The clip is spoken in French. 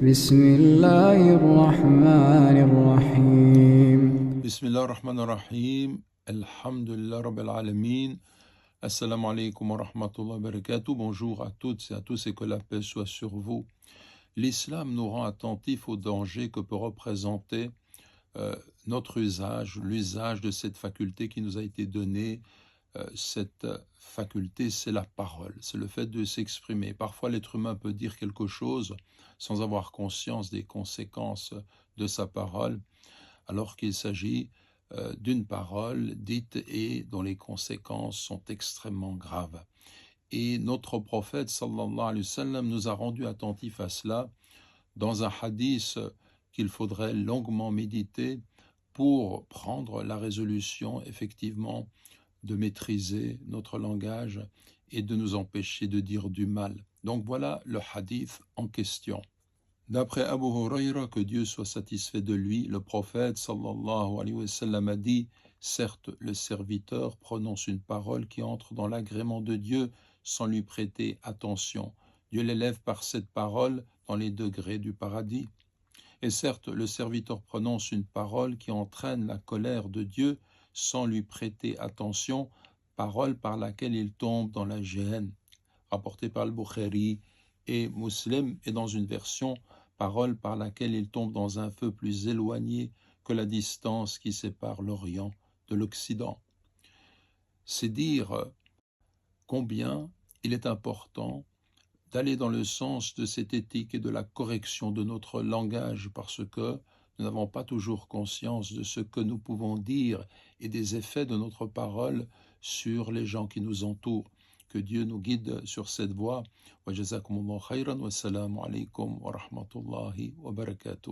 بسم الله الرحمن الرحيم. Bismillah ar-Rahman ar-Rahim, Alhamdulillah Rabbil Alameen, Assalamu alaikum wa rahmatullahi wa barakatuh, bonjour à toutes et à tous et que la paix soit sur vous. L'islam nous rend attentifs aux dangers que peut représenter notre usage, l'usage de cette faculté qui nous a été donnée. Cette faculté, c'est la parole, c'est le fait de s'exprimer. Parfois, l'être humain peut dire quelque chose sans avoir conscience des conséquences de sa parole, alors qu'il s'agit d'une parole dite et dont les conséquences sont extrêmement graves. Et notre prophète, sallallahu alayhi wa sallam, nous a rendu attentifs à cela dans un hadith qu'il faudrait longuement méditer pour prendre la résolution, effectivement, de maîtriser notre langage et de nous empêcher de dire du mal. Donc voilà le hadith en question. D'après Abu Huraira, que Dieu soit satisfait de lui, le prophète sallallahu alayhi wa sallam a dit: certes, le serviteur prononce une parole qui entre dans l'agrément de Dieu sans lui prêter attention. Dieu l'élève par cette parole dans les degrés du paradis. Et certes, le serviteur prononce une parole qui entraîne la colère de Dieu sans lui prêter attention, parole par laquelle il tombe dans la géhenne. Rapporté par le Bukhari et Muslim, et dans une version, parole par laquelle il tombe dans un feu plus éloigné que la distance qui sépare l'Orient de l'Occident. C'est dire combien il est important d'aller dans le sens de cette éthique et de la correction de notre langage, parce que nous n'avons pas toujours conscience de ce que nous pouvons dire et des effets de notre parole sur les gens qui nous entourent. Que Dieu nous guide sur cette voie. Wa jazakumullahu khayran wa salamu alaykum wa rahmatullahi wa barakatuh.